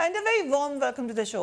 And a very warm welcome to the show.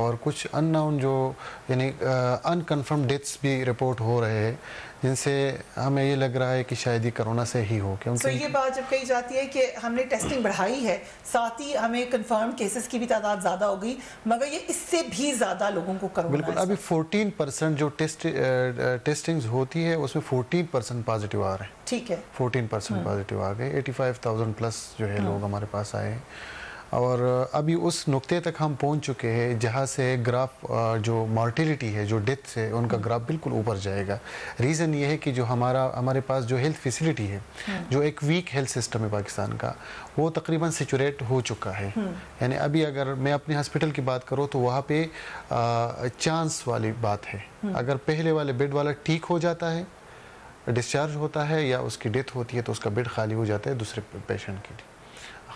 اور کچھ ان noun جو یعنی ان کنفرم ڈیتھس بھی رپورٹ ہو رہے ہیں جن سے ہمیں یہ لگ رہا ہے کہ شاید یہ کرونا سے ہی ہو. کیونکہ یہ بات جب کہی جاتی ہے کہ ہم نے ٹیسٹنگ بڑھائی ہے ساتھ ہی ہمیں کنفرم کیسز کی بھی تعداد زیادہ ہو گئی مگر یہ اس سے بھی زیادہ لوگوں کو کرونا بالکل. ابھی 14% جو ٹیسٹنگز ہوتی ہے اس میں 14% پازیٹیو آ رہے ہیں. ٹھیک ہے 14% پازیٹیو آ گئے. 85,000 پلس جو ہے لوگ ہمارے پاس آئے ہیں اور ابھی اس نقطے تک ہم پہنچ چکے ہیں جہاں سے گراف جو مارٹیلٹی ہے جو ڈیتھ ہے ان کا گراف بالکل اوپر جائے گا. ریزن یہ ہے کہ جو ہمارے پاس جو ہیلتھ فیسلٹی ہے جو ایک ویک ہیلتھ سسٹم ہے پاکستان کا وہ تقریباً سیچوریٹ ہو چکا ہے. یعنی ابھی اگر میں اپنے ہاسپٹل کی بات کروں تو وہاں پہ چانس والی بات ہے. اگر پہلے والے بیڈ والا ٹھیک ہو جاتا ہے ڈسچارج ہوتا ہے یا اس کی ڈیتھ ہوتی ہے تو اس کا بیڈ خالی ہو جاتا ہے دوسرے پیشنٹ کے لیے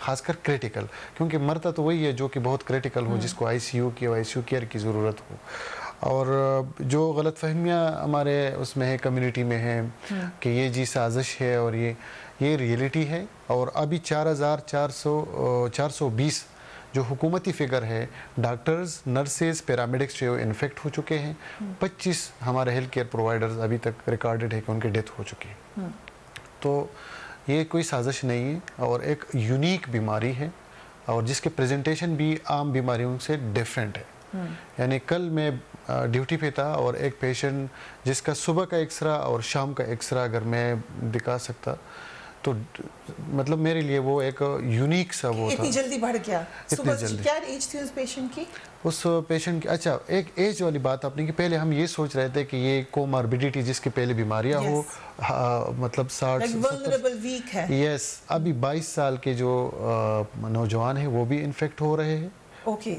خاص کر کریٹیکل کیونکہ مرتا تو وہی ہے جو کہ بہت کریٹیکل ہو جس کو آئی سی یو کیئر کی ضرورت ہو. اور جو غلط فہمیاں ہمارے اس میں ہے کمیونٹی میں ہے کہ یہ جی سازش ہے اور یہ ریئلٹی ہے. اور ابھی 4,420 جو حکومتی فگر ہے ڈاکٹرز نرسز پیرامیڈکس جو انفیکٹ ہو چکے ہیں 25 ہمارے ہیلتھ کیئر پرووائڈرز ابھی تک ریکارڈڈ ہے کہ ان کی ڈیتھ ہو چکی ہے. تو یہ کوئی سازش نہیں ہے اور ایک یونیک بیماری ہے اور جس کے پریزنٹیشن بھی عام بیماریوں سے ڈیفرنٹ ہے. یعنی کل میں ڈیوٹی پہ تھا اور ایک پیشنٹ جس کا صبح کا ایکسرا اور شام کا ایکسرا اگر میں دکھا سکتا تو مطلب میرے لیے وہ ایک یونیک سا وہ تھا. اتنی جلدی بڑھ گیا. اتنی جلدی. کیا ایج تھی اس پیشنٹ کی؟ اس پیشنٹ کی اچھا ایک ایج والی بات آپ نے کہ پہلے ہم یہ سوچ رہے تھے کہ یہ کوماربیڈیٹی جس کی پہلے بیماریاں ہو مطلب 60 ہے. یس ابھی 22 سال کے جو نوجوان ہیں وہ بھی انفیکٹ ہو رہے ہیں. اوکے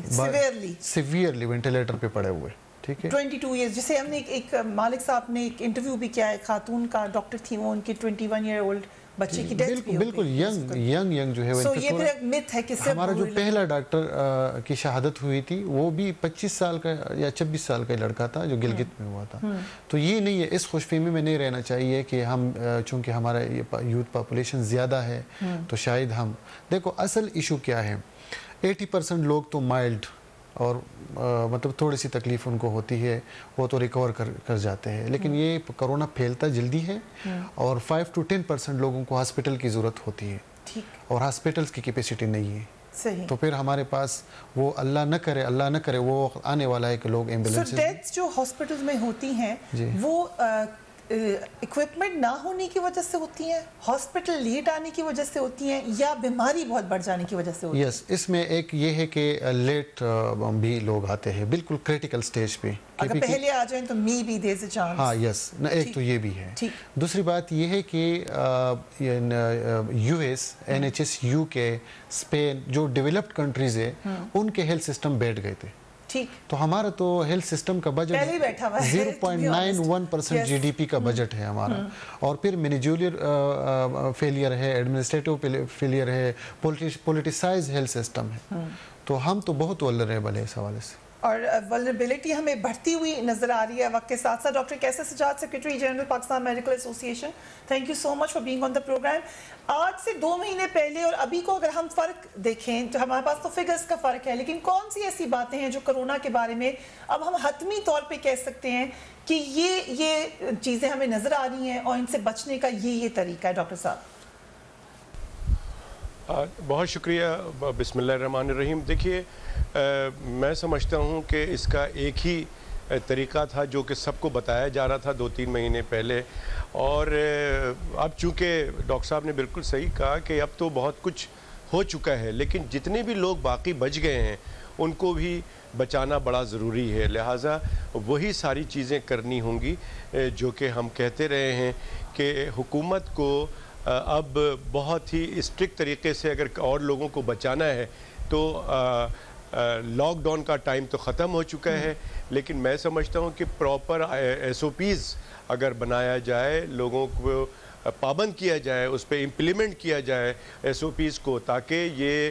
سیویئرلی وینٹیلیٹر پہ پڑے ہوئے. ٹھیک ہے 22 ایئرز جسے ہم نے ایک مالک صاحب نے ایک انٹرویو بھی کیا ہے خاتون کا ڈاکٹر تھی وہ ان کی 21 ایئر اولڈ بچے کی ڈیتھ بھی بالکل ینگ جو ہے یہ پھر ایک myth ہے کہ ہمارا جو پہلا ڈاکٹر کی شہادت ہوئی تھی وہ بھی 25 سال کا یا 26 سال کا لڑکا تھا جو گلگت میں ہوا تھا. تو یہ نہیں ہے اس خوش فہمی میں نہیں رہنا چاہیے کہ ہم چونکہ ہمارا یوتھ پاپولیشن زیادہ ہے تو شاید ہم دیکھو اصل ایشو کیا ہے 80% لوگ تو مائلڈ اور مطلب تھوڑی سی تکلیف ان کو ہوتی ہے وہ تو ریکور کر جاتے ہیں لیکن یہ کرونا پھیلتا جلدی ہے اور 5 to 10% لوگوں کو ہاسپٹل کی ضرورت ہوتی ہے اور ہاسپٹلس کی کیپیسٹی نہیں ہے. تو پھر ہمارے پاس وہ اللہ نہ کرے وہ آنے والا ہے کہ لوگ ایمبولینس ڈیتھس جو ہاسپٹل میں ہوتی ہیں وہ اکوپمنٹ نہ ہونے کی وجہ سے ہوتی ہیں ہاسپٹل لیٹ آنے کی وجہ سے ہوتی ہیں یا بیماری بہت بڑھ جانے کی وجہ سے ہوتی ہے؟ یس اس میں ایک یہ ہے کہ لیٹ بھی لوگ آتے ہیں بالکل کریٹیکل سٹیج پہ اگر پہلے آ جائیں تو می be there is a chance. ہاں یس ایک تو یہ بھی ہے. دوسری بات یہ ہے کہ U S NHS UK Spain جو ڈیولپڈ کنٹریز ہے ان کے ہیلتھ سسٹم بیٹھ گئے تھے. تو ہمارا تو ہیلتھ سسٹم کا بجٹ 0.91% GDP کا بجٹ ہے ہمارا اور پھر مینیجریل فیلئر ہے ایڈمنسٹریٹو فیلئر ہے پولیٹیسائز ہیلتھ سسٹم ہے. تو ہم تو بہت ولنریبل ہے اس حوالے سے اور ولنریبلٹی ہمیں بڑھتی ہوئی نظر آ رہی ہے وقت کے ساتھ ساتھ. Doctor Qaiser Sajjad secretary general Pakistan medical association thank you so much for being on the program. آج سے 2 مہینے پہلے اور ابھی کو اگر ہم فرق دیکھیں تو ہمارے پاس تو فگرز کا فرق ہے لیکن کون سی ایسی باتیں ہیں جو کرونا کے بارے میں اب ہم حتمی طور پہ کہہ سکتے ہیں کہ یہ چیزیں ہمیں نظر آ رہی ہیں اور ان سے بچنے کا یہ طریقہ ہے؟ ڈاکٹر صاحب بہت شکریہ. بسم اللہ الرحمن الرحیم. دیکھیے میں سمجھتا ہوں کہ اس کا ایک ہی طریقہ تھا جو کہ سب کو بتایا جا رہا تھا 2-3 مہینے پہلے اور اب چونکہ ڈاکٹر صاحب نے بالکل صحیح کہا کہ اب تو بہت کچھ ہو چکا ہے لیکن جتنے بھی لوگ باقی بچ گئے ہیں ان کو بھی بچانا بڑا ضروری ہے. لہٰذا وہی ساری چیزیں کرنی ہوں گی جو کہ ہم کہتے رہے ہیں کہ حکومت کو اب بہت ہی اسٹرکٹ طریقے سے اگر اور لوگوں کو بچانا ہے تو لاک ڈاؤن کا ٹائم تو ختم ہو چکا ہے لیکن میں سمجھتا ہوں کہ پراپر SOPs اگر بنایا جائے لوگوں کو پابند کیا جائے اس پہ امپلیمنٹ کیا جائے SOPs کو تاکہ یہ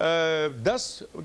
10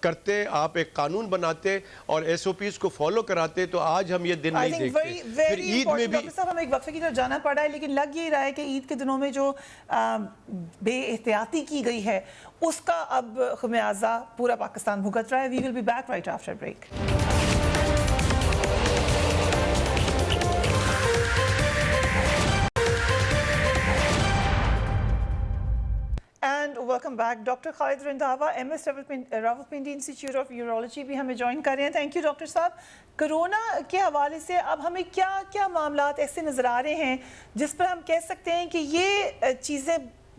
کرتے, آپ ایک قانون بناتے اور ایس او پیز کو فالو کراتے تو آج ہم یہ دن نہیں دیکھتے. پھر عید میں بھی ڈاکٹر صاحب ہمیں ایک وقفے کی طرف جانا پڑا ہے, لیکن لگ یہ رہا ہے کہ عید کے دنوں میں جو بے احتیاطی کی گئی ہے اس کا اب خمیازہ پورا پاکستان بھگت رہا ہے. We will be back right after break. And welcome back. Doctor Khalid Randhawa, M S Rawalpindi institute of urology بھی ہمیں جوائن کر رہے ہیں. تھینک یو ڈاکٹر صاحب. کرونا کے حوالے سے اب ہمیں کیا کیا معاملات ایسے نظر آ رہے ہیں جس پر ہم کہہ سکتے ہیں کہ یہ چیزیں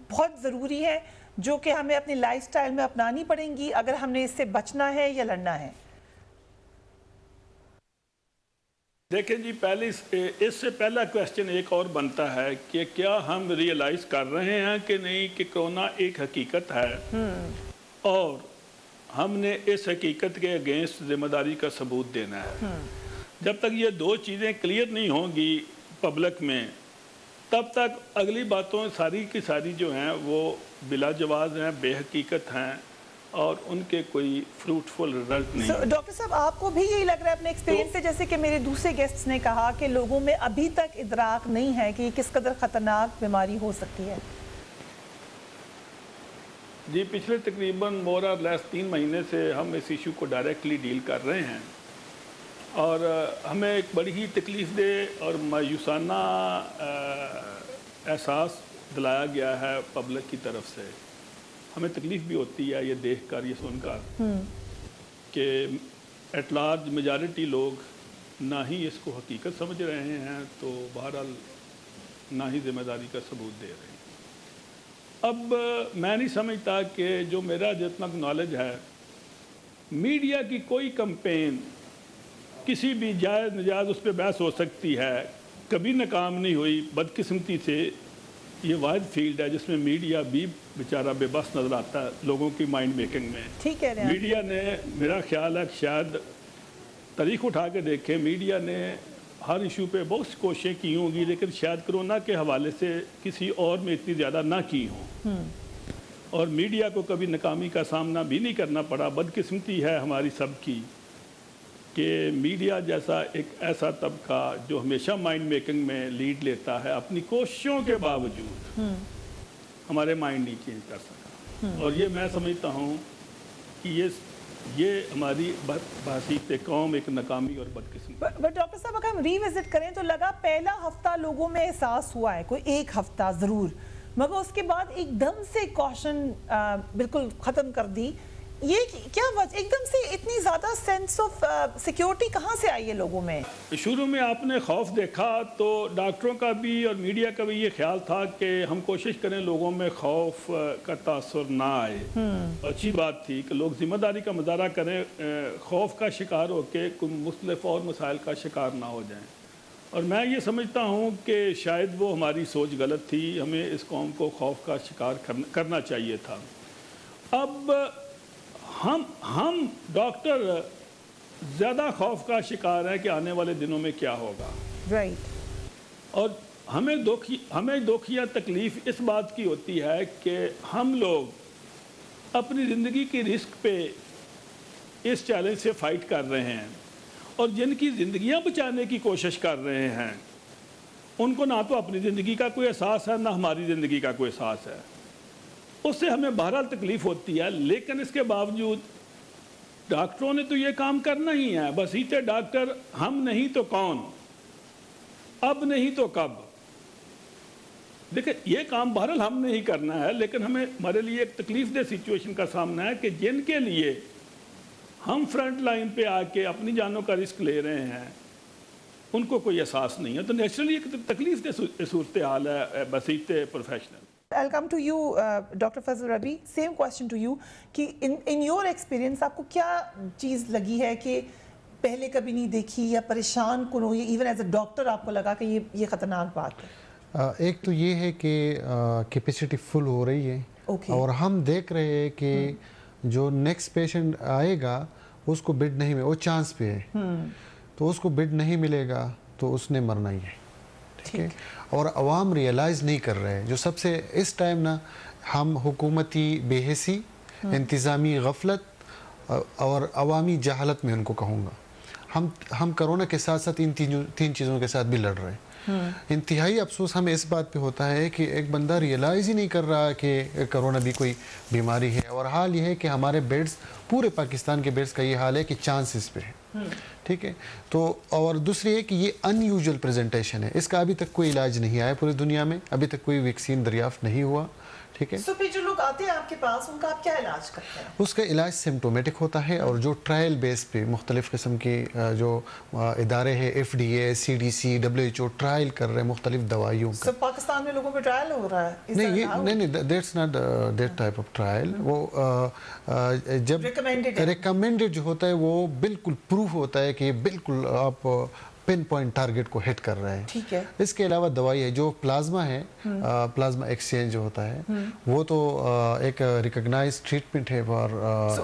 بہت ضروری ہیں جو کہ ہمیں اپنی لائف سٹائل میں اپنانی پڑیں گی اگر ہم نے اس سے بچنا ہے یا لڑنا ہے؟ دیکھیں جی, پہلے اس سے پہلا کویسچن ایک اور بنتا ہے کہ کیا ہم ریئلائز کر رہے ہیں کہ نہیں کہ کرونا ایک حقیقت ہے اور ہم نے اس حقیقت کے اگینسٹ ذمہ داری کا ثبوت دینا ہے. جب تک یہ دو چیزیں کلیئر نہیں ہوں گی پبلک میں تب تک اگلی باتوں ساری کی ساری جو ہیں وہ بلا جواز ہیں, بے حقیقت ہیں اور ان کے کوئی فروٹفل رزلٹ نہیں. ڈاکٹر صاحب آپ کو بھی یہی لگ رہا ہے اپنے ایکسپیرینس سے, جیسے کہ میرے دوسرے گیسٹس نے کہا کہ لوگوں میں ابھی تک ادراک نہیں ہے کہ یہ کس قدر خطرناک بیماری ہو سکتی ہے؟ جی, پچھلے تقریباً مور اور لیس 3 مہینے سے ہم اس ایشو کو ڈائریکٹلی ڈیل کر رہے ہیں اور ہمیں ایک بڑی ہی تکلیف دہ اور مایوسانہ احساس دلایا گیا ہے پبلک کی طرف سے. ہمیں تکلیف بھی ہوتی ہے یہ دیکھ کر, یہ سن کر کہ ایٹ لارج میجارٹی لوگ نہ ہی اس کو حقیقت سمجھ رہے ہیں تو بہرحال نہ ہی ذمہ داری کا ثبوت دے رہے ہیں. اب میں نہیں سمجھتا کہ جو میرا جتنا نالج ہے میڈیا کی کوئی کمپین کسی بھی جائز نجائز اس پہ بحث ہو سکتی ہے, کبھی ناکام نہیں ہوئی. بدقسمتی سے یہ واحد فیلڈ ہے جس میں میڈیا بھی بیچارہ بے بس نظر آتا ہے لوگوں کی مائنڈ میکنگ میں. ٹھیک ہے, میڈیا نے, میرا خیال ہے شاید تاریخ اٹھا کے دیکھیں, میڈیا نے ہر ایشو پہ بہت سی کوششیں کی ہوں گی لیکن شاید کرونا کے حوالے سے کسی اور میں اتنی زیادہ نہ کی ہوں اور میڈیا کو کبھی ناکامی کا سامنا بھی نہیں کرنا پڑا. بدقسمتی ہے ہماری سب کی کہ میڈیا جیسا ایک ایسا طبقہ جو ہمیشہ مائنڈ میکنگ میں لیڈ لیتا ہے اپنی کوششوں کے باوجود ہمارے مائنڈ نہیں چینج کر سکا. اور یہ میں سمجھتا ہوں کہ یہ ہماری بحثیت قوم ایک ناکامی اور بدقسمتی. بٹ ڈاکٹر صاحب اگر ہم ری وزٹ کریں تو لگا پہلا ہفتہ لوگوں میں احساس ہوا ہے, کوئی ایک ہفتہ ضرور, مگر اس کے بعد ایک دم سے کوشن بالکل ختم کر دی. یہ کیا وجہ, ایک دم سے اتنی زیادہ سینس آف سیکیورٹی کہاں سے آئی ہے لوگوں میں؟ شروع میں آپ نے خوف دیکھا تو ڈاکٹروں کا بھی اور میڈیا کا بھی یہ خیال تھا کہ ہم کوشش کریں لوگوں میں خوف کا تاثر نہ آئے. اچھی بات تھی کہ لوگ ذمہ داری کا مظاہرہ کریں, خوف کا شکار ہو کے کوئی مختلف اور مسائل کا شکار نہ ہو جائیں. اور میں یہ سمجھتا ہوں کہ شاید وہ ہماری سوچ غلط تھی, ہمیں اس قوم کو خوف کا شکار کرنا چاہیے تھا. اب ہم ڈاکٹر زیادہ خوف کا شکار ہیں کہ آنے والے دنوں میں کیا ہوگا. اور ہمیں دکھ یا تکلیف اس بات کی ہوتی ہے کہ ہم لوگ اپنی زندگی کی رسک پہ اس چیلنج سے فائٹ کر رہے ہیں اور جن کی زندگیاں بچانے کی کوشش کر رہے ہیں ان کو نہ تو اپنی زندگی کا کوئی احساس ہے نہ ہماری زندگی کا کوئی احساس ہے. اس سے ہمیں بہرحال تکلیف ہوتی ہے, لیکن اس کے باوجود ڈاکٹروں نے تو یہ کام کرنا ہی ہے. بسیط ڈاکٹر ہم نہیں تو کون, اب نہیں تو کب. دیکھیں یہ کام بہرحال ہم نے ہی کرنا ہے, لیکن ہمارے لیے ایک تکلیف دہ سچویشن کا سامنا ہے کہ جن کے لیے ہم فرنٹ لائن پہ آ کے اپنی جانوں کا رسک لے رہے ہیں ان کو کوئی احساس نہیں ہے. تو نیچرلی ایک تکلیف دہ صورتحال ہے بسیط professional. I'll come to you, Dr. Fazl Rabi. Same question to you. کہ in your experience آپ کو کیا چیز لگی ہے کہ پہلے کبھی نہیں دیکھی یا پریشان کن ہو, ایون ایز اے ڈاکٹر آپ کو لگا کہ یہ خطرناک بات ہے؟ ایک تو یہ ہے کہ کیپیسٹی فل ہو رہی ہے اور ہم دیکھ رہے ہیں کہ جو نیکسٹ پیشنٹ آئے گا اس کو بیڈ نہیں ملے, وہ چانس پہ ہے تو اس کو بیڈ نہیں ملے گا تو اس نے مرنا ہی ہے. ٹھیک ہے, اور عوام ریئلائز نہیں کر رہے. جو سب سے اس ٹائم نا ہم حکومتی بے حسی, انتظامی غفلت اور عوامی جہالت میں ان کو کہوں گا. ہم کرونا کے ساتھ ساتھ ان تین چیزوں کے ساتھ بھی لڑ رہے ہیں. انتہائی افسوس ہمیں اس بات پہ ہوتا ہے کہ ایک بندہ ریئلائز ہی نہیں کر رہا کہ کرونا بھی کوئی بیماری ہے, اور حال یہ ہے کہ ہمارے بیڈز, پورے پاکستان کے بیڈز کا یہ حال ہے کہ چانسز پہ ہے. ٹھیک ہے, تو اور دوسری ہے کہ یہ ان یوزول پریزنٹیشن ہے, اس کا ابھی تک کوئی علاج نہیں آیا پوری دنیا میں, ابھی تک کوئی ویکسین دریافت نہیں ہوا. ٹھیک ہے, تو پھر جو لوگ آتے ہیں آپ کے پاس ان کا آپ کیا علاج کرتے ہیں؟ اس کا علاج سمٹومیٹک ہوتا ہے, اور جو ٹرائل بیس پہ مختلف قسم کی جو ادارے ہیں, FDA, CDC, WHO ٹرائل کر رہے ہیں مختلف دوائیوں کا. پاکستان میں لوگوں پہ ٹرائل ہو رہا ہے؟ نہیں, that's not that type of trial. وہ جب ریکمینڈڈ جو ہوتا ہے وہ بالکل پروف ہوتا ہے کہ یہ بالکل آپ پن پوائنٹ ٹارگٹ کو ہٹ کر رہے ہیں. ٹھیک ہے, اس کے علاوہ دوائی ہے جو پلازما ہے, پلازما ایکسچینج جو ہوتا ہے وہ تو ایک ریکگنائز ٹریٹمنٹ ہے فار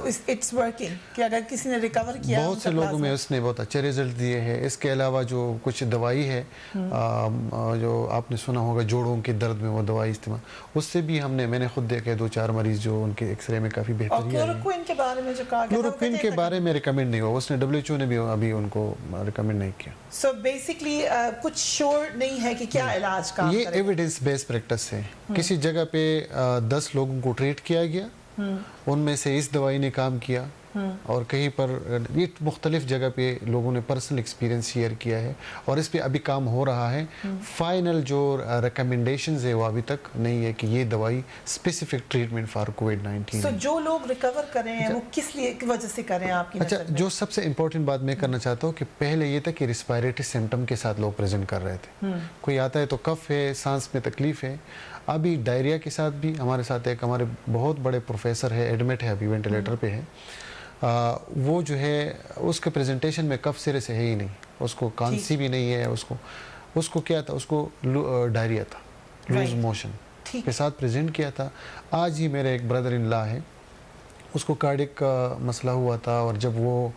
اٹس ورکنگ, کہ اگر کسی نے ریکور کیا بہت سے لوگوں میں اس نے بہت اچھے ریزلٹ دیے ہیں. اس کے علاوہ جو کچھ دوائی ہے جو آپ نے سنا ہوگا جوڑوں کے درد میں وہ دوائی استعمال, اس سے بھی میں نے خود دیکھے 2-4 مریض جو ان کے ایکس رے میں کافی بہتری آئی ہے. کلوروکوئن کے بارے میں جو کہا گیا, کلوروکوئن کے بارے میں ریکمینڈ نہیں ہوا, اس نے WHO نے بھی ابھی ان کو ریکمینڈ نہیں کیا. سو بیسکلی کچھ شور نہیں ہے کہ کیا علاج کام کرے. یہ ایویڈنس بیس پریکٹس ہے. کسی جگہ پہ 10 لوگوں کو ٹریٹ کیا گیا, ان میں سے اس دوائی نے کام کیا, اور کہیں پر یہ مختلف جگہ پہ لوگوں نے پرسنل ایکسپیرینس شیئر کیا ہے, اور اس پہ ابھی کام ہو رہا ہے. فائنل جو ریکمنڈیشنز ہے وہ ابھی تک نہیں ہے کہ یہ دوائی اسپیسیفک ٹریٹمنٹ فار کووڈ-19. سو جو لوگ ریکور کریں ہیں وہ کس لیے وجہ سے کریں آپ کی نظر میں؟ جو سب سے امپورٹنٹ بات میں کرنا چاہتا ہوں کہ پہلے یہ تھا کہ ریسپائریٹری سمٹم کے ساتھ لوگ پریزنٹ کر رہے تھے. کوئی آتا ہے تو کف ہے, سانس میں تکلیف ہے. ابھی ڈائریا کے ساتھ بھی ہمارے ساتھ ایک ہمارے بہت بڑے پروفیسر ہے, ایڈمٹ ہے, ابھی وینٹیلیٹر پہ ہے. وہ جو ہے اس کے پریزنٹیشن میں کف سرے سے ہے ہی نہیں, اس کو کانسی بھی نہیں ہے, اس کو کیا تھا, اس کو ڈائریا تھا, لوز موشن کے ساتھ پریزنٹ کیا تھا. آج ہی میرے ایک بردر ان لا ہے, اس کو کارڈک کا مسئلہ ہوا تھا, اور جب وہ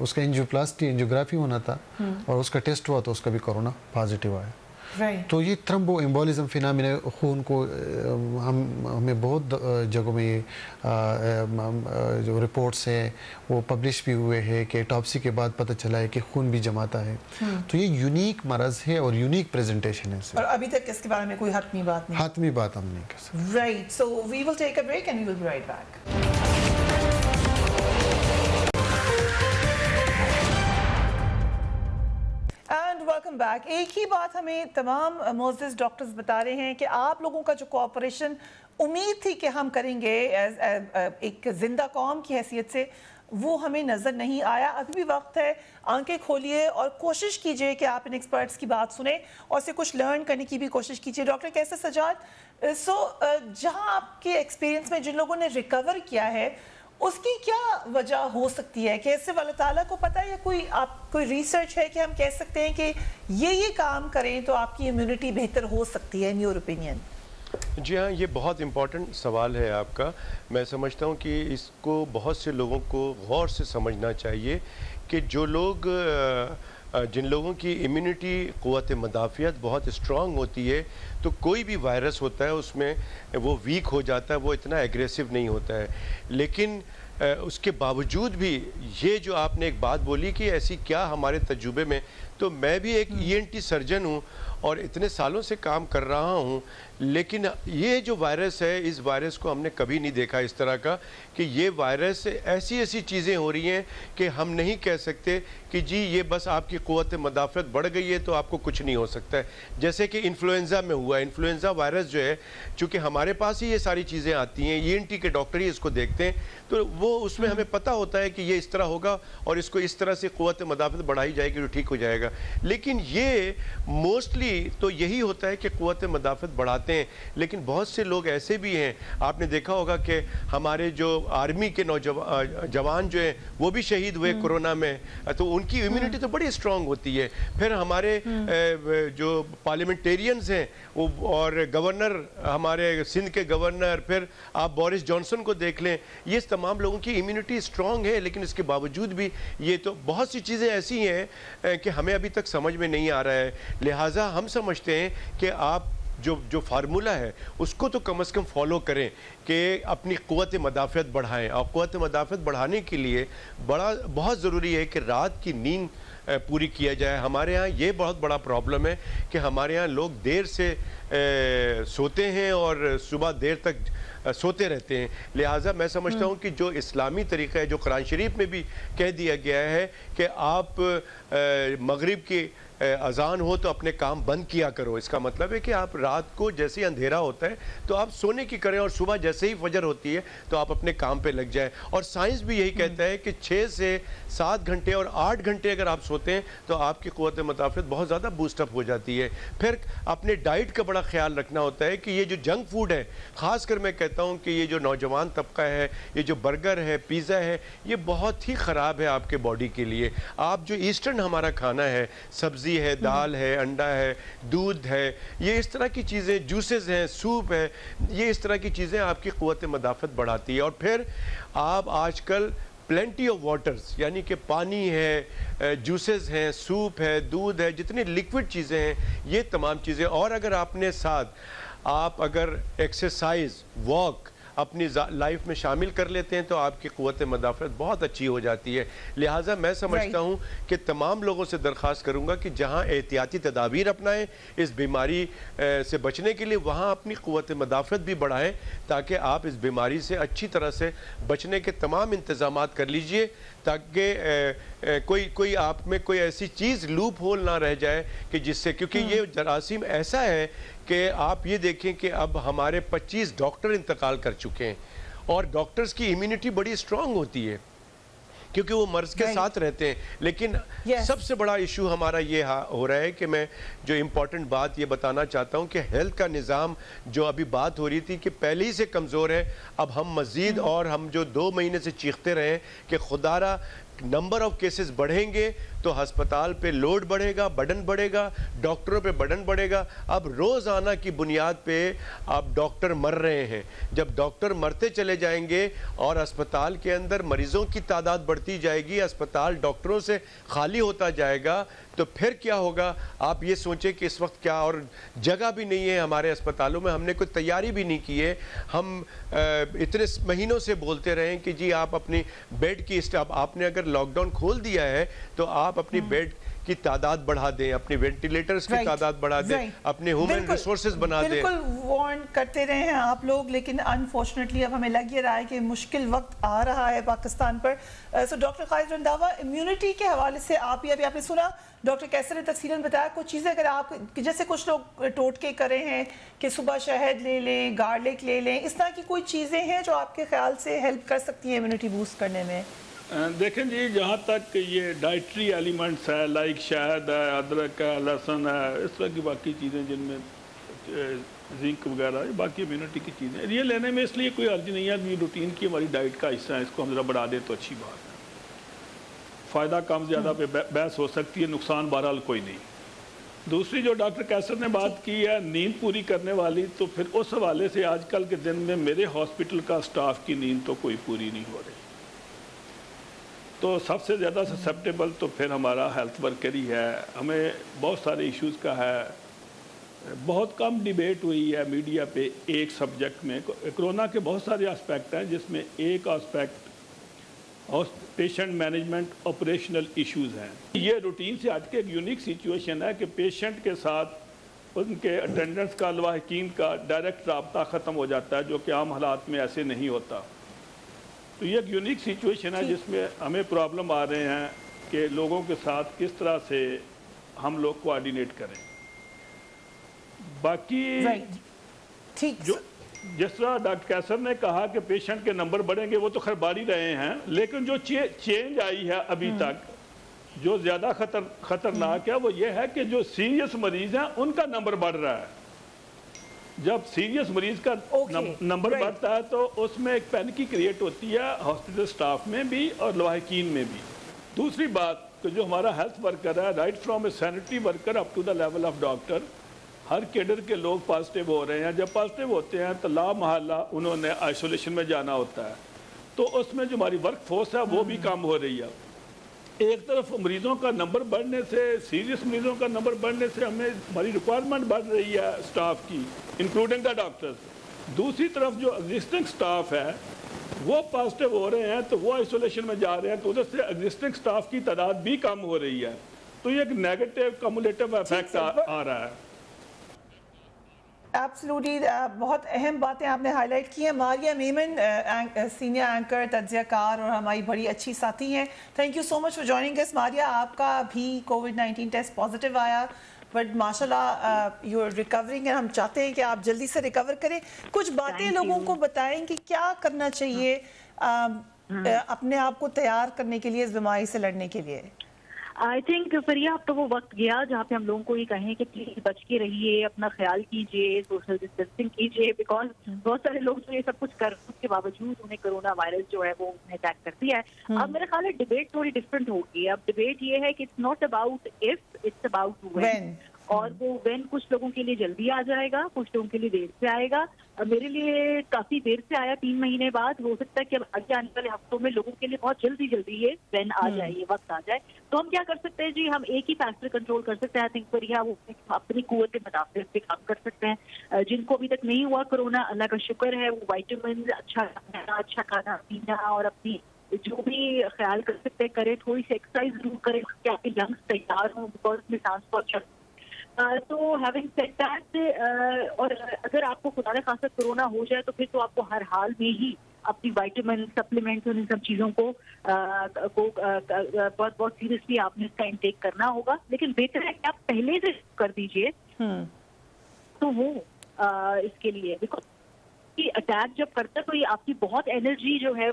اس کا اینجیوگرافی ہونا تھا اور اس کا ٹیسٹ ہوا تو اس کا بھی کورونا پازیٹیو آیا. تو یہ تھرمبو ایمبولزم فینامنا خون کو ہمیں بہت جگہوں میں یہ جو رپورٹس ہیں وہ پبلش بھی ہوئے ہیں کہ ٹاپسی کے بعد پتہ چلا ہے کہ خون بھی جماتا ہے. تو یہ یونیک مرض ہے اور یونیک پریزنٹیشن ہے, اور ابھی تک اس کے بارے میں کوئی حتمی بات نہیں. حتمی بات ہم نہیں کر سکتے. Right, so we will take a break and we will be right back. Welcome back. ایک ہی بات ہمیں تمام معزز ڈاکٹرز بتا رہے ہیں کہ آپ لوگوں کا جو کوآپریشن امید تھی کہ ہم کریں گے ایک زندہ قوم کی حیثیت سے, وہ ہمیں نظر نہیں آیا. ابھی بھی وقت ہے, آنکھیں کھولیے اور کوشش کیجئے کہ آپ ان ایکسپرٹس کی بات سنیں اور اسے کچھ لرن کرنے کی بھی کوشش کیجئے. ڈاکٹر کیسے سجاد, جہاں آپ کے ایکسپیرینس میں جن لوگوں نے ریکور کیا ہے اس کی کیا وجہ ہو سکتی ہے؟ کہ اس سے اللہ تعالیٰ کو پتہ ہے, یا کوئی ریسرچ ہے کہ ہم کہہ سکتے ہیں کہ یہ کام کریں تو آپ کی امیونٹی بہتر ہو سکتی ہے, ان یور اوپینین؟ جی ہاں, یہ بہت امپورٹنٹ سوال ہے آپ کا. میں سمجھتا ہوں کہ اس کو بہت سے لوگوں کو غور سے سمجھنا چاہیے کہ جو لوگ جن لوگوں کی امیونٹی قوت مدافعت بہت اسٹرانگ ہوتی ہے تو کوئی بھی وائرس ہوتا ہے اس میں وہ ویک ہو جاتا ہے, وہ اتنا ایگریسو نہیں ہوتا ہے. لیکن اس کے باوجود بھی یہ جو آپ نے ایک بات بولی کہ ایسی کیا ہمارے تجربے میں, تو میں بھی ایک ENT سرجن ہوں اور اتنے سالوں سے کام کر رہا ہوں, لیکن یہ جو وائرس ہے اس وائرس کو ہم نے کبھی نہیں دیکھا اس طرح کا کہ یہ وائرس ایسی چیزیں ہو رہی ہیں کہ ہم نہیں کہہ سکتے کہ جی یہ بس آپ کی قوت مدافعت بڑھ گئی ہے تو آپ کو کچھ نہیں ہو سکتا ہے. جیسے کہ انفلوئنزا میں ہوا, انفلوئنزا وائرس جو ہے چونکہ ہمارے پاس ہی یہ ساری چیزیں آتی ہیں, ENT کے ڈاکٹر ہی اس کو دیکھتے ہیں, تو وہ اس میں ہمیں پتہ ہوتا ہے کہ یہ اس طرح ہوگا اور اس کو اس طرح سے قوت مدافعت بڑھائی جائے گی تو ٹھیک ہو جائے گا. لیکن یہ موسٹلی تو یہی ہوتا ہے کہ قوت مدافعت بڑھاتے ہیں, لیکن بہت سے لوگ ایسے بھی ہیں, آپ نے دیکھا ہوگا کہ ہمارے جو آرمی کے جوان جو ہیں وہ بھی شہید ہوئے کورونا میں, تو ان کی امیونٹی تو بڑی اسٹرانگ ہوتی ہے. پھر ہمارے جو پارلیمنٹیرینز ہیں اور گورنر, ہمارے سندھ کے گورنر, پھر آپ بورس جانسن کو دیکھ لیں, یہ تمام لوگوں کی امیونٹی اسٹرانگ ہے, لیکن اس کے باوجود بھی یہ تو بہت سی چیزیں ایسی ہیں کہ ہمیں ابھی تک سمجھ میں نہیں آ رہا ہے. لہٰذا ہم سمجھتے ہیں کہ آپ جو فارمولہ ہے اس کو تو کم از کم فالو کریں کہ اپنی قوت مدافعت بڑھائیں. اور قوت مدافعت بڑھانے کے لیے بہت ضروری ہے کہ رات کی نیند پوری کیا جائے. ہمارے ہاں یہ بہت بڑا پرابلم ہے کہ ہمارے ہاں لوگ دیر سے سوتے ہیں اور صبح دیر تک سوتے رہتے ہیں. لہٰذا میں سمجھتا ہوں کہ جو اسلامی طریقہ ہے, جو قرآن شریف میں بھی کہہ دیا گیا ہے کہ آپ مغرب کی اذان ہو تو اپنے کام بند کیا کرو, اس کا مطلب ہے کہ آپ رات کو جیسے ہی اندھیرا ہوتا ہے تو آپ سونے کی کریں اور صبح جیسے ہی فجر ہوتی ہے تو آپ اپنے کام پہ لگ جائیں. اور سائنس بھی یہی کہتا ہے کہ 6 سے 7 گھنٹے اور 8 گھنٹے اگر آپ سوتے ہیں تو آپ کی قوت مدافعت بہت زیادہ بوسٹ اپ ہو جاتی ہے. پھر اپنے ڈائٹ کا بڑا خیال رکھنا ہوتا ہے کہ یہ جو جنک فوڈ ہے, خاص کر میں کہتا ہوں کہ یہ جو نوجوان طبقہ ہے, یہ جو برگر ہے, پیزا ہے, یہ بہت ہی خراب ہے آپ کے باڈی کے لیے. آپ جو ایسٹرن ہمارا کھانا ہے, سبزی ہے, دال ہے, انڈا ہے, دودھ ہے, یہ اس طرح کی چیزیں, جوسز ہیں, سوپ ہے, یہ اس طرح کی چیزیں آپ کی قوت مدافعت بڑھاتی ہے. اور پھر آپ آج کل پلینٹی آف واٹرز, یعنی کہ پانی ہے, جوسز ہیں, سوپ ہے, دودھ ہے, جتنی لیکوڈ چیزیں ہیں, یہ تمام چیزیں. اور اگر آپ نے ساتھ آپ اگر ایکسرسائز, واک اپنی لائف میں شامل کر لیتے ہیں تو آپ کی قوت مدافعت بہت اچھی ہو جاتی ہے. لہٰذا میں سمجھتا ہوں کہ تمام لوگوں سے درخواست کروں گا کہ جہاں احتیاطی تدابیر اپنائیں اس بیماری سے بچنے کے لیے, وہاں اپنی قوت مدافعت بھی بڑھائیں تاکہ آپ اس بیماری سے اچھی طرح سے بچنے کے تمام انتظامات کر لیجئے, تاکہ کوئی آپ میں کوئی ایسی چیز لوپ ہول نہ رہ جائے کہ جس سے, کیونکہ یہ جراثیم ایسا ہے کہ آپ یہ دیکھیں کہ اب ہمارے 25 ڈاکٹر انتقال کر چکے ہیں اور ڈاکٹرز کی امیونٹی بڑی اسٹرانگ ہوتی ہے کیونکہ وہ مرض کے ساتھ رہتے ہیں. لیکن سب سے بڑا ایشو ہمارا یہ ہو رہا ہے کہ میں جو امپورٹنٹ بات یہ بتانا چاہتا ہوں کہ ہیلتھ کا نظام جو ابھی بات ہو رہی تھی کہ پہلے ہی سے کمزور ہے, اب ہم مزید اور ہم جو 2 مہینے سے چیختے رہے کہ خدا را نمبر آف کیسز بڑھیں گے تو ہسپتال پہ لوڈ بڑھے گا, برڈن بڑھے گا, ڈاکٹروں پہ برڈن بڑھے گا. اب روزانہ کی بنیاد پہ اب ڈاکٹر مر رہے ہیں. جب ڈاکٹر مرتے چلے جائیں گے اور اسپتال کے اندر مریضوں کی تعداد بڑھتی جائے گی, اسپتال ڈاکٹروں سے خالی ہوتا جائے گا, تو پھر کیا ہوگا؟ آپ یہ سوچیں کہ اس وقت کیا, اور جگہ بھی نہیں ہے ہمارے اسپتالوں میں, ہم نے کوئی تیاری بھی نہیں کی ہے. ہم اتنے مہینوں سے بولتے رہے ہیں کہ جی آپ اپنی بیڈ کی آپ نے اگر لاک ڈاؤن کھول دیا ہے تو آپ اپنی بیڈ کی تعداد بڑھا دیں, اپنی وینٹیلیٹرز کی تعداد بڑھا دیں, اپنے ہیومن ریسورسز بنا دیں. بالکل وارن کرتے رہے ہیں آپ لوگ, لیکن انفارچونیٹلی اب ہمیں لگ یہ رہا ہے کہ مشکل وقت آ رہا ہے پاکستان پر. سو ڈاکٹر خالد رنداوا, امیونٹی کے حوالے سے آپ نے سنا ڈاکٹر کیسر نے تفصیلاً بتایا کچھ چیزیں, اگر آپ جیسے کچھ لوگ ٹوٹکے کرے ہیں کہ صبح شہد لے لیں, گارلک لے لیں, اس طرح کی کوئی چیزیں ہیں جو آپ کے خیال سے ہیلپ کر سکتی ہیں امیونٹی بوسٹ کرنے میں؟ دیکھیں جی, جہاں تک یہ ڈائٹری ایلیمنٹس ہے, لائک شہد ہے, ادرک ہے, لہسن ہے, اس طرح کی باقی چیزیں جن میں زنک وغیرہ, باقی امیونٹی کی چیزیں, یہ لینے میں اس لیے کوئی عرض نہیں ہے. یہ روٹین کی ہماری ڈائٹ کا حصہ ہے, اس کو ہم ذرا بڑھا دیں تو اچھی بات ہے. فائدہ کم زیادہ پہ بحث ہو سکتی ہے, نقصان بہرحال کوئی نہیں. دوسری جو ڈاکٹر کیسر نے بات کی ہے نیند پوری کرنے والی, تو پھر اس حوالے سے آج کل کے دن میں میرے ہاسپٹل کا سٹاف کی نیند تو کوئی پوری نہیں ہو رہی, تو سب سے زیادہ سسپٹیبل تو پھر ہمارا ہیلتھ ورکر ہی ہے. ہمیں بہت سارے ایشوز کا ہے, بہت کم ڈیبیٹ ہوئی ہے میڈیا پہ ایک سبجیکٹ میں. کرونا کے بہت سارے آسپیکٹ ہیں جس میں ایک aspect patient management operational issues ہیں. یہ روٹین سے ہٹ کے ایک یونیک سچویشن ہے کہ پیشنٹ کے ساتھ ان کے اٹینڈنس کا, لواحقین کا ڈائریکٹ رابطہ ختم ہو جاتا ہے, جو کہ عام حالات میں ایسے نہیں ہوتا. تو یہ ایک یونیک سچویشن ہے جس میں ہمیں پرابلم آ رہے ہیں کہ لوگوں کے ساتھ کس طرح سے ہم لوگ کوآرڈینیٹ کریں. باقی جو جس طرح ڈاکٹر کیسر نے کہا کہ پیشنٹ کے نمبر بڑھیں گے, وہ تو خیر بڑھ ہی رہے ہیں, لیکن جو چینج آئی ہے ابھی تک جو زیادہ خطرناک ہے وہ یہ ہے کہ جو سیریس مریض ہیں ان کا نمبر بڑھ رہا ہے. جب سیریس مریض کا نمبر بڑھتا ہے تو اس میں ایک پینکی کریٹ ہوتی ہے ہاسپٹل سٹاف میں بھی اور لواحقین میں بھی. دوسری بات کہ جو ہمارا ہیلتھ ورکر ہے, right from a sanitary worker up to the level of doctor, ہر کیڈر کے لوگ پازیٹیو ہو رہے ہیں. جب پازیٹیو ہوتے ہیں تو لا محالہ انہوں نے آئسولیشن میں جانا ہوتا ہے, تو اس میں جو ہماری ورک فورس ہے وہ بھی کم ہو رہی ہے. ایک طرف مریضوں کا نمبر بڑھنے سے، سیریس مریضوں کا نمبر بڑھنے سے ہمیں ہماری ریکوائرمنٹ بڑھ رہی ہے سٹاف کی انکلوڈنگ دا ڈاکٹرز، دوسری طرف جو ایگزسٹنگ سٹاف ہے وہ پازیٹیو ہو رہے ہیں تو وہ آئسولیشن میں جا رہے ہیں، تو ادھر سے ایگزسٹنگ سٹاف کی تعداد بھی کم ہو رہی ہے، تو یہ ایک نیگیٹو کمولیٹو ایفیکٹ آ رہا ہے۔ ایبسلوٹلی، بہت اہم باتیں آپ نے ہائی لائٹ کی ہیں۔ ماریہ میمن، سینئر اینکر، تجزیہ کار اور ہماری بڑی اچھی ساتھی ہیں، thank you so much for joining اس۔ ماریہ، آپ کا بھی کووڈ-19 ٹیسٹ پازیٹیو آیا، بٹ ماشاء اللہ یو آر ریکورنگ، ہم چاہتے ہیں کہ آپ جلدی سے ریکور کریں۔ کچھ باتیں لوگوں کو بتائیں کہ کیا کرنا چاہیے اپنے آپ کو تیار کرنے کے لیے اس بیماری سے لڑنے کے لیے۔ آئی تھنک فریہ اب تو وہ وقت گیا جہاں پہ ہم لوگوں کو یہ کہیں کہ پلیز بچ کے رہیے، اپنا خیال کیجیے، سوشل ڈسٹینسنگ کیجیے، بیکاز بہت سارے لوگ جو یہ سب کچھ کر اس کے باوجود انہیں کرونا وائرس جو ہے وہ انہیں اٹیک کر دیا ہے۔ اب میرا خیال ہے ڈبیٹ تھوڑی ڈفرینٹ ہوگی، اب ڈبیٹ یہ ہے کہ it's not about if, it's about when, اور وہ وین کچھ لوگوں کے لیے جلدی آ جائے گا، کچھ لوگوں کے لیے دیر سے آئے گا۔ میرے لیے کافی دیر سے آیا، 3 مہینے بعد، ہو سکتا ہے کہ اب آگے آنے والے ہفتوں میں لوگوں کے لیے بہت جلدی یہ وین آ جائے، یہ وقت آ جائے۔ تو ہم کیا کر سکتے ہیں جی، ہم ایک ہی فیکٹر کنٹرول کر سکتے ہیں، آئی تھنک فریہ، وہ اپنی قوت کے مطابق پہ کام کر سکتے ہیں۔ جن کو ابھی تک نہیں ہوا کرونا، اللہ کا شکر ہے، وہ وائٹامنز، اچھا کھانا پینا اور اپنی جو بھی خیال کر سکتے ہیں کرے، تھوڑی سی ایکسرسائز ضرور کرے کہ آپ کے لنگس تیار ہوں، بیکاز میں سانس کو اچھا۔ تو ہیونگ سیڈ دیٹ، اور اگر آپ کو خدا نخواستہ کرونا ہو جائے تو پھر تو آپ کو ہر حال میں ہی اپنی وائٹامن سپلیمنٹس اور ان سب چیزوں کو بہت بہت سیریسلی آپ نے اس کا انٹیک کرنا ہوگا، لیکن بہتر ہے کہ آپ پہلے سے کر دیجئے تو وہ اس کے لیے، بیکاز اٹیک جب کرتا ہے تو یہ آپ کی بہت انرجی جو ہے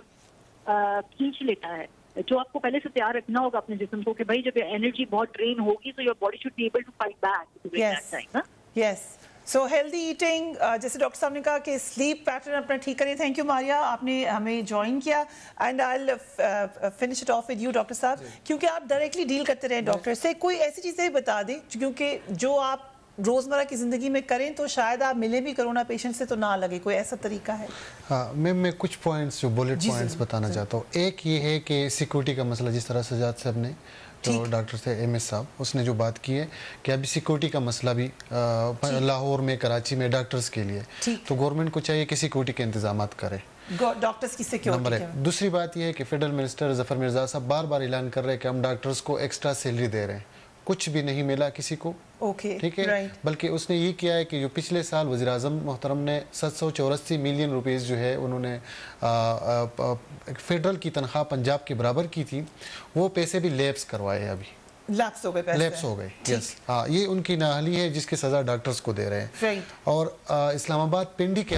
کھینچ لیتا ہے، جو آپ کو پہلے سے تیار رکھنا ہوگا اپنے جسم کو کہ بھائی جب انرجی بہت ڈرین ہوگی تو your body should be able to fight back. Yes, so healthy eating, جیسے ڈاکٹر صاحب نے کہا کہ سلیپ پیٹرن اپنا ٹھیک کریں۔ تھینک یو ماریہ، آپ نے ہمیں جوائن کیا، and I finish it of with you doctor صاحب، کیونکہ آپ ڈائریکٹلی ڈیل کرتے رہے ڈاکٹر سے، کوئی ایسی چیزیں بتا دیں کیونکہ جو آپ روزمرہ کی زندگی میں کریں تو شاید آپ ملیں بھی کرونا پیشنٹ سے تو نہ لگے، کوئی ایسا طریقہ ہے؟ ہاں، میں کچھ پوائنٹس جو بولٹ پوائنٹس بتانا چاہتا ہوں۔ ایک یہ ہے کہ سیکورٹی کا مسئلہ، جس طرح سجاد صاحب نے جو ڈاکٹر سے ایم ایس صاحب اس نے جو بات کی ہے کہ ابھی سیکورٹی کا مسئلہ بھی لاہور میں، کراچی میں ڈاکٹرز کے لیے، تو گورنمنٹ کو چاہیے کہ سیکورٹی کے انتظامات کرے، ڈاکٹرز کی سیکورٹی۔ نمبر 1۔ دوسری بات یہ ہے کہ فیڈرل منسٹر ظفر مرزا صاحب بار بار اعلان کر رہے ہیں کہ ہم ڈاکٹرز کو ایکسٹرا سیلری دے رہے ہیں، کچھ بھی نہیں ملا کسی کو، ٹھیک ہے، بلکہ اس نے یہ کیا ہے کہ جو پچھلے سال وزیر اعظم محترم نے 784 ملین روپیز جو ہے انہوں نے فیڈرل کی تنخواہ پنجاب کے برابر کی تھی، وہ پیسے بھی لیپس کروائے ہیں، ابھی لیپس ہو گئے۔ یس، ہاں، یہ ان کی نااہلی ہے جس کی سزا ڈاکٹرز کو دے رہے ہیں۔ اور اسلام آباد پنڈی کے